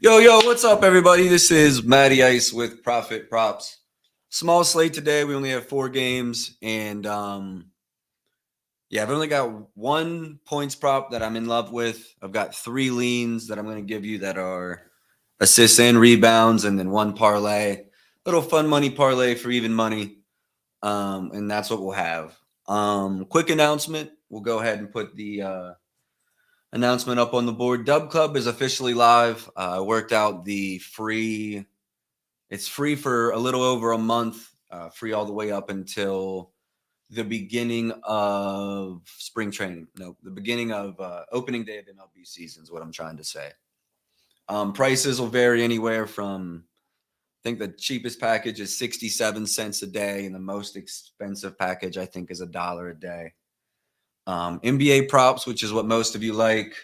Yo, what's up, everybody? This is Matty Ice with Profit Props. Small slate today. We only have 4 games, and I've only got 1 points prop that I'm in love with. I've got 3 leans that I'm going to give you that are assists and rebounds, and then 1 parlay, little fun money parlay for even money, and that's what we'll have. Quick announcement: we'll go ahead and put the announcement up on the board. Dub Club is officially live. I worked out the free. It's free for a little over a month, free all the way up until the beginning of spring training. No, the beginning of opening day of MLB season is what I'm trying to say. Prices will vary anywhere from, I think the cheapest package is 67 cents a day, and the most expensive package I think is $1 a day. NBA props, which is what most of you like,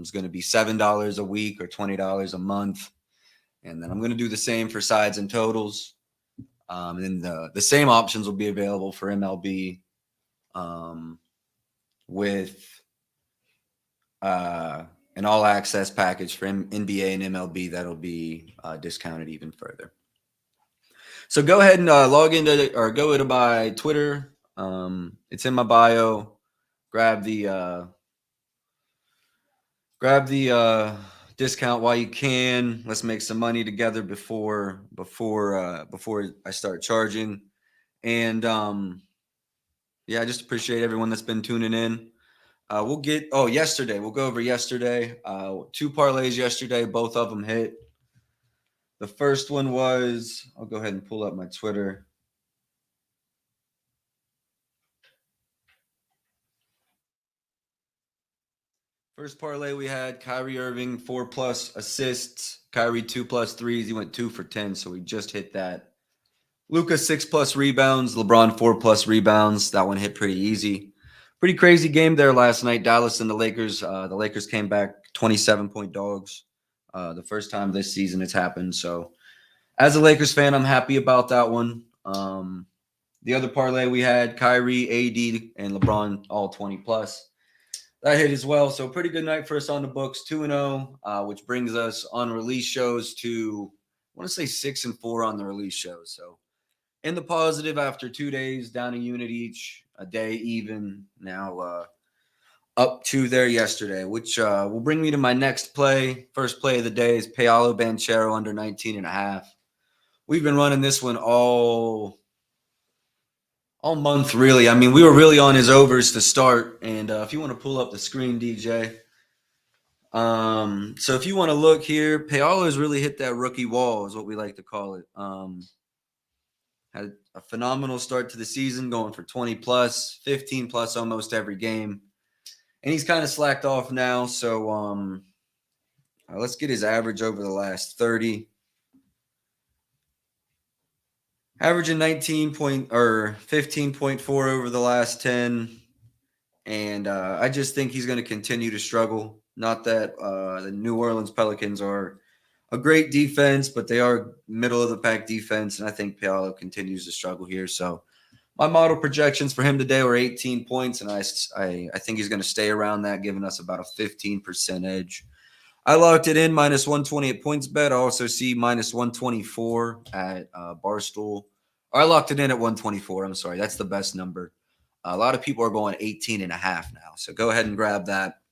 is going to be $7 a week or $20 a month. And then I'm going to do the same for sides and totals. And the same options will be available for MLB with an all-access package for NBA and MLB that'll be discounted even further. So go ahead and log into or go to my Twitter. It's in my bio. Grab the discount while you can. Let's make some money together before I start charging. And I just appreciate everyone that's been tuning in. We'll go over yesterday. 2 parlays yesterday, both of them hit. The first one was, I'll go ahead and pull up my Twitter. First parlay we had Kyrie Irving 4+ assists, Kyrie 2+ threes. He went 2 for 10, so we just hit that. Luka 6+ rebounds, LeBron 4+ rebounds. That one hit pretty easy. Pretty crazy game there last night. Dallas and the Lakers. The Lakers came back 27-point dogs. The first time this season it's happened. So, as a Lakers fan, I'm happy about that one. The other parlay we had Kyrie, AD, and LeBron all 20+. That hit as well. So pretty good night for us on the books, 2-0, which brings us on release shows to, I want to say 6-4 on the release shows. So in the positive after 2 days, down a unit each, a day even. Now up 2 there yesterday, which will bring me to my next play. First play of the day is Paolo Banchero under 19.5. We've been running this one all month, really. I mean, we were really on his overs to start. And if you want to pull up the screen, DJ. So if you want to look here, Paolo has really hit that rookie wall, is what we like to call it. Had a phenomenal start to the season, going for 20+, 15+ almost every game. And he's kind of slacked off now. So let's get his average over the last 30. Averaging 15.4 over the last 10. And I just think he's going to continue to struggle. Not that the New Orleans Pelicans are a great defense, but they are middle of the pack defense. And I think Paolo continues to struggle here. So my model projections for him today were 18 points. And I think he's going to stay around that, giving us about a 15% edge. I locked it in -128 points bet. I also see -124 at Barstool. Or I locked it in at 124. I'm sorry. That's the best number. A lot of people are going 18.5 now. So go ahead and grab that.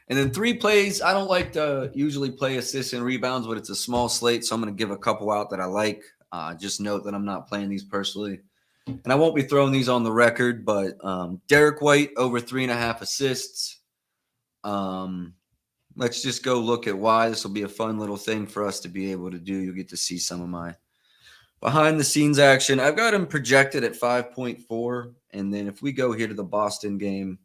And then 3 plays. I don't like to usually play assists and rebounds, but it's a small slate. So I'm going to give a couple out that I like. Just note that I'm not playing these personally. And I won't be throwing these on the record, but Derek White over 3.5 assists. Let's just go look at why. This will be a fun little thing for us to be able to do. You'll get to see some of my behind-the-scenes action. I've got him projected at 5.4. And then if we go here to the Boston game,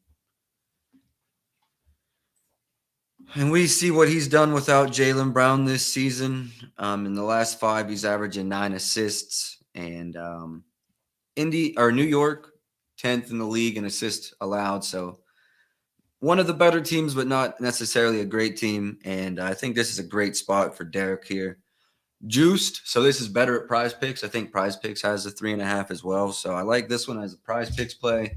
and we see what he's done without Jaylen Brown this season. In the last 5, he's averaging 9 assists. And New York, 10th in the league in assists allowed. So one of the better teams, but not necessarily a great team. And I think this is a great spot for Derek here. Juiced. So this is better at Prize Picks. I think Prize Picks has a 3.5 as well. So I like this one as a Prize Picks play.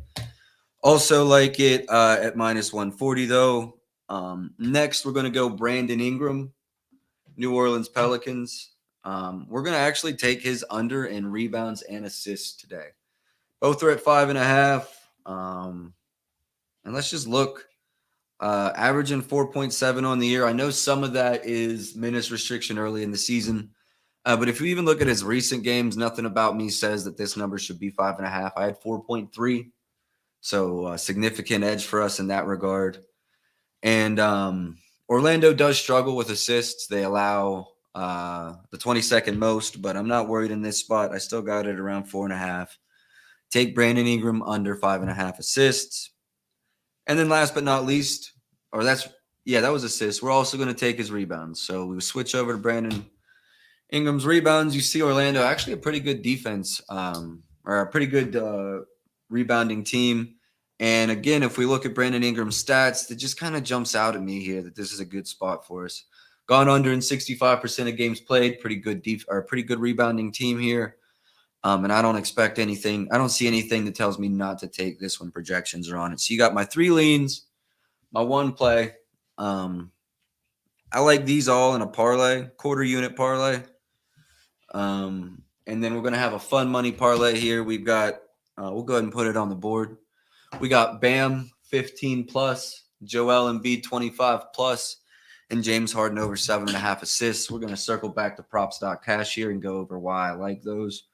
Also like it at -140 though. Next, we're going to go Brandon Ingram, New Orleans Pelicans. We're going to actually take his under in rebounds and assists today. Both are at 5.5. And let's just look. Averaging 4.7 on the year. I know some of that is minutes restriction early in the season. But if you even look at his recent games, nothing about me says that this number should be 5.5. I had 4.3. So significant edge for us in that regard. And Orlando does struggle with assists. They allow the 22nd most, but I'm not worried in this spot. I still got it around 4.5. Take Brandon Ingram under 5.5 assists. And then last but not least, that was assists. We're also going to take his rebounds. So we switch over to Brandon Ingram's rebounds. You see Orlando, actually a pretty good defense, or a pretty good rebounding team. And again, if we look at Brandon Ingram's stats, it just kind of jumps out at me here that this is a good spot for us. Gone under in 65% of games played. Pretty good rebounding team here. And I don't expect anything. I don't see anything that tells me not to take this when projections are on it. So you got my 3 leans, my 1 play. I like these all in a parlay, quarter unit parlay. And then we're going to have a fun money parlay here. We've got, we'll go ahead and put it on the board. We got Bam 15 plus, Joel Embiid 25 plus, and James Harden over 7.5 assists. We're going to circle back to props.cash here and go over why I like those.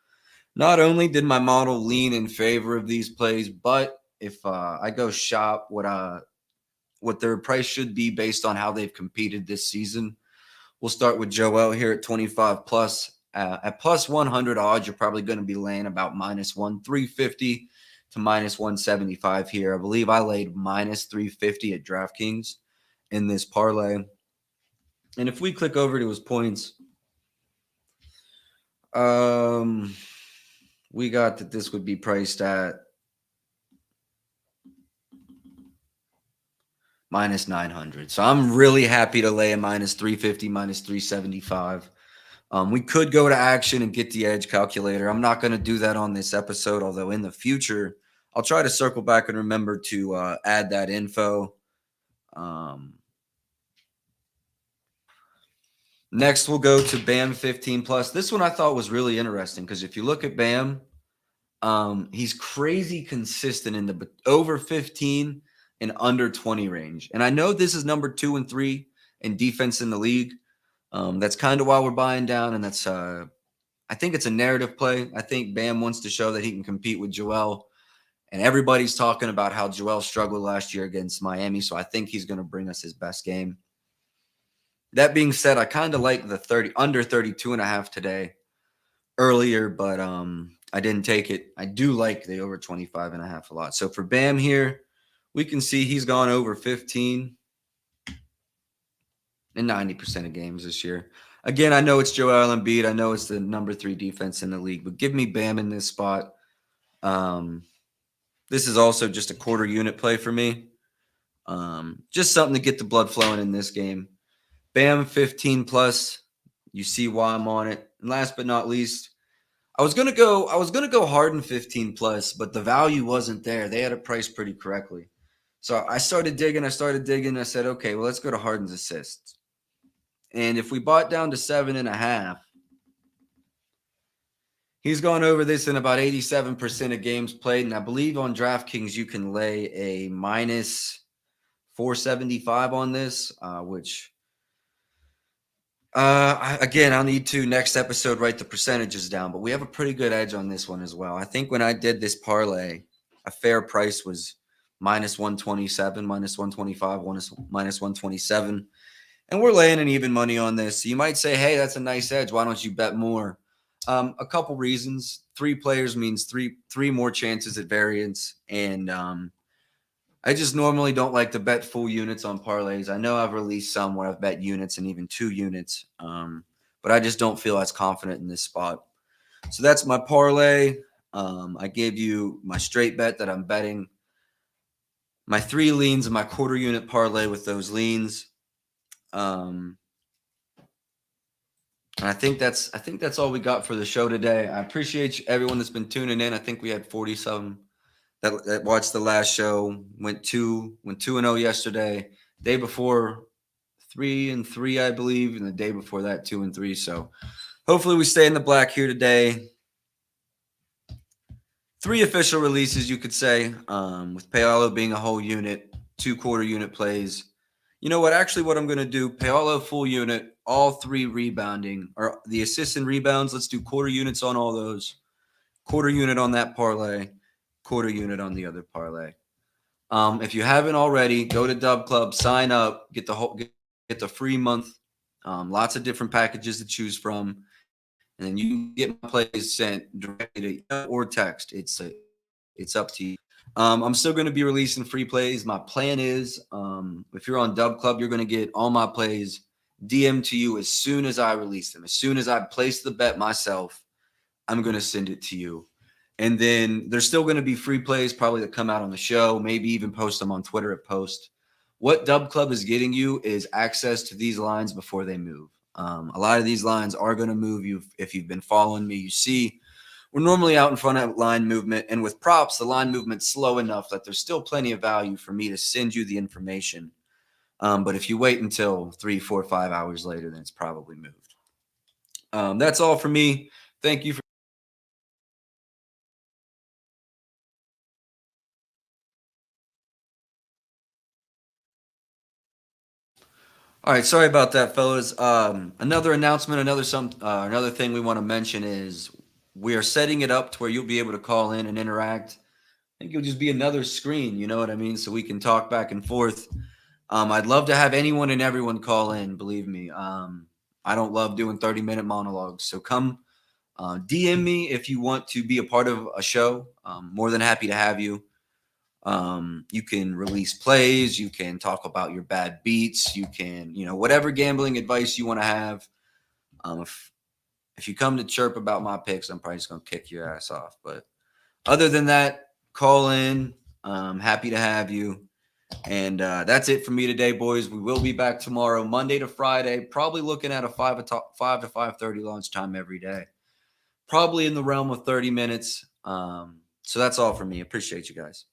Not only did my model lean in favor of these plays, but if I go shop what their price should be based on how they've competed this season, we'll start with Joel here at 25 plus. At plus 100 odds, you're probably going to be laying about minus 350 to minus 175 here. I believe I laid minus 350 at DraftKings in this parlay. And if we click over to his points, we got that this would be priced at minus 900. So I'm really happy to lay a minus 350, minus 375. We could go to action and get the edge calculator. I'm not going to do that on this episode, although in the future, I'll try to circle back and remember to add that info. Next, we'll go to Bam 15 plus. This one I thought was really interesting because if you look at Bam, he's crazy consistent in the over 15 and under 20 range. And I know this is number 2 and 3 in defense in the league. That's kind of why we're buying down, and that's I think it's a narrative play. I think Bam wants to show that he can compete with Joel, and everybody's talking about how Joel struggled last year against Miami, so I think he's going to bring us his best game. That being said, I kind of like the under 32.5 today earlier, but I didn't take it. I do like the over 25.5 a lot. So for Bam here, we can see he's gone over 15 in 90% of games this year. Again, I know it's Joel Embiid. I know it's the number 3 defense in the league, but give me Bam in this spot. This is also just a quarter unit play for me. Just something to get the blood flowing in this game. Bam 15 plus. You see why I'm on it. And last but not least, I was gonna go Harden 15 plus, but the value wasn't there. They had it priced pretty correctly. So I started digging. I said, okay, well, let's go to Harden's assists. And if we bought down to 7.5, he's gone over this in about 87% of games played. And I believe on DraftKings, you can lay a minus 475 on this, which, again, I'll need to next episode write the percentages down. But we have a pretty good edge on this one as well. I think when I did this parlay, a fair price was minus 127, minus 125, minus 127. And we're laying an even money on this. So you might say, hey, that's a nice edge. Why don't you bet more? A couple reasons. 3 players means three more chances at variance. And I just normally don't like to bet full units on parlays. I know I've released some where I've bet units and even 2 units. But I just don't feel as confident in this spot. So that's my parlay. I gave you my straight bet that I'm betting. My 3 leans and my quarter unit parlay with those leans. And I think that's all we got for the show today. I appreciate everyone that's been tuning in. I think we had 40-some that watched the last show. Went 2-0 yesterday. Day before 3-3, I believe, and the day before that 2-3. So hopefully we stay in the black here today. 3 official releases, you could say, with Paolo being a whole unit, 2 quarter unit plays. You know what? Actually, what I'm going to do, Paolo full unit, all 3 rebounding, or the assists and rebounds. Let's do quarter units on all those. Quarter unit on that parlay, quarter unit on the other parlay. If you haven't already, go to Dub Club, sign up, get the free month. Lots of different packages to choose from, and then you can get my plays sent directly to or text. It's up to you. I'm still going to be releasing free plays. My plan is, if you're on Dub Club, you're going to get all my plays DM to you as soon as I release them. As soon as I place the bet myself, I'm going to send it to you. And then there's still going to be free plays probably that come out on the show, maybe even post them on Twitter at Post. What Dub Club is getting you is access to these lines before they move. A lot of these lines are going to move you. If you've been following me, you see we're normally out in front of line movement. And with props, the line movement's slow enough that there's still plenty of value for me to send you the information. But if you wait until 3, 4, 5 hours later, then it's probably moved. That's all for me. Thank you for All right, sorry about that, fellas. Another announcement, another thing we want to mention is we are setting it up to where you'll be able to call in and interact. I think it'll just be another screen, you know what I mean? So we can talk back and forth. I'd love to have anyone and everyone call in, believe me. I don't love doing 30-minute monologues. So come DM me if you want to be a part of a show. More than happy to have you. You can release plays. You can talk about your bad beats. You can, whatever gambling advice you want to have. If you come to chirp about my picks, I'm probably just going to kick your ass off. But other than that, call in. Happy to have you. And that's it for me today, boys. We will be back tomorrow, Monday to Friday, probably looking at a 5 to 5:30 lunchtime every day. Probably in the realm of 30 minutes. So that's all for me. Appreciate you guys.